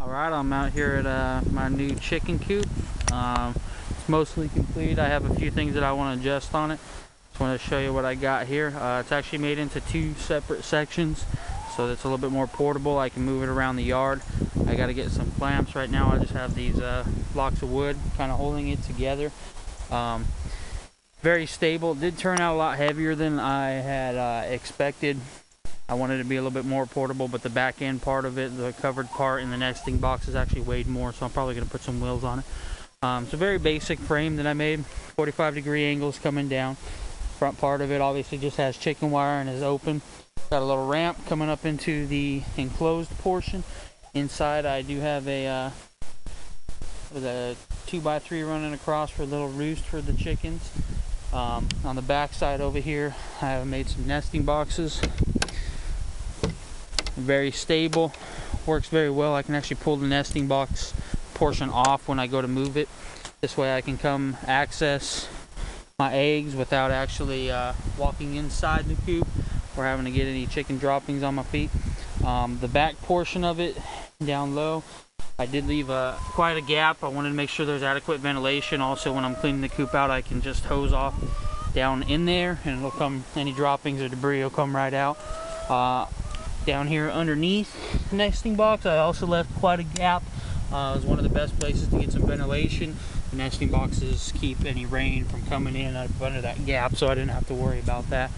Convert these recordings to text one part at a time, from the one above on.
Alright, I'm out here at my new chicken coop. It's mostly complete. I have a few things that I want to adjust on it. Just want to show you what I got here. It's actually made into two separate sections, so it's a little bit more portable. I can move it around the yard. I got to get some clamps. Right now I just have these blocks of wood kind of holding it together. Very stable. It did turn out a lot heavier than I had expected. I wanted it to be a little bit more portable, but the back end part of it, the covered part in the nesting box, is actually weighed more, so I'm probably going to put some wheels on it. It's a very basic frame that I made, 45-degree angles coming down. Front part of it obviously just has chicken wire and is open. Got a little ramp coming up into the enclosed portion. Inside I do have a 2x3 running across for a little roost for the chickens. On the back side over here I have made some nesting boxes. Very stable, works very well. I can actually pull the nesting box portion off when I go to move it. This way I can come access my eggs without actually walking inside the coop or having to get any chicken droppings on my feet. The back portion of it down low, I did leave quite a gap. I wanted to make sure there's adequate ventilation. Also, when I'm cleaning the coop out, I can just hose off down in there and it'll come, any droppings or debris will come right out. Down here underneath the nesting box, I also left quite a gap. It was one of the best places to get some ventilation. The nesting boxes keep any rain from coming in under that gap, so I didn't have to worry about that.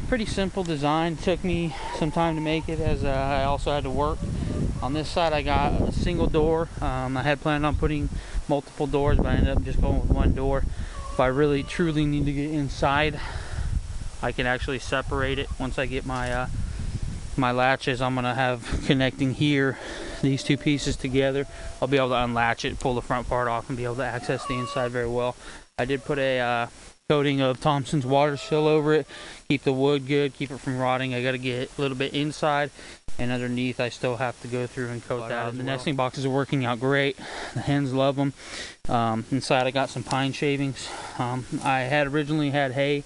Pretty simple design. Took me some time to make it, as I also had to work. On this side I got a single door. I had planned on putting multiple doors, but I ended up just going with one door. If I really truly need to get inside, I can actually separate it. Once I get my my latches I'm gonna have connecting here, these two pieces together, I'll be able to unlatch it, pull the front part off, and be able to access the inside very well. I did put a coating of Thompson's water seal over it, keep the wood good, keep it from rotting. I got to get a little bit inside, and underneath I still have to go through and coat that. The nesting boxes are working out great. The hens love them. Inside I got some pine shavings. I had originally had hay,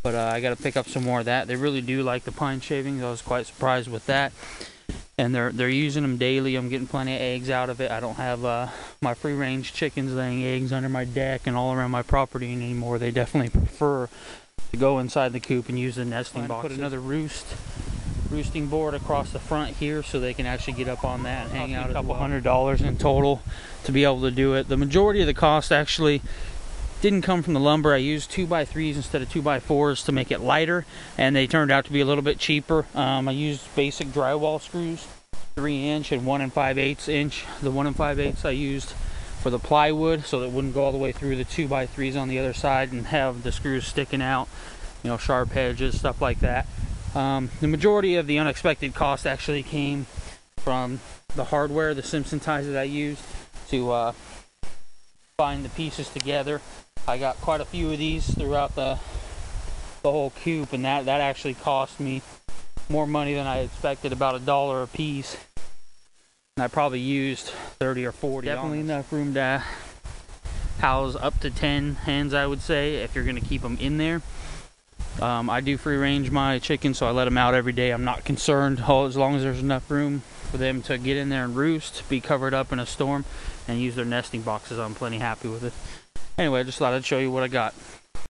but I got to pick up some more of that. They really do like the pine shavings. I was quite surprised with that. And they're using them daily. I'm getting plenty of eggs out of it. I don't have my free-range chickens laying eggs under my deck and all around my property anymore. They definitely prefer to go inside the coop and use the nesting box. Put another roosting board across the front here so they can actually get up on that and hang out. A couple $100 in total to be able to do it. The majority of the cost actually didn't come from the lumber. I used 2x3s instead of 2x4s to make it lighter, and they turned out to be a little bit cheaper. I used basic drywall screws, 3-inch and 1 5/8 inch. The 1 5/8 I used for the plywood so that it wouldn't go all the way through the 2x3s on the other side and have the screws sticking out, you know, sharp edges, stuff like that. The majority of the unexpected cost actually came from the hardware, the Simpson ties that I used to bind the pieces together. I got quite a few of these throughout the whole coop, and that actually cost me more money than I expected, about $1 a piece. And I probably used 30 or 40. Definitely enough room to house up to 10 hens, I would say, if you're going to keep them in there. I do free range my chickens, so I let them out every day. I'm not concerned, as long as there's enough room for them to get in there and roost, be covered up in a storm, and use their nesting boxes. I'm plenty happy with it. Anyway, I just thought I'd show you what I got.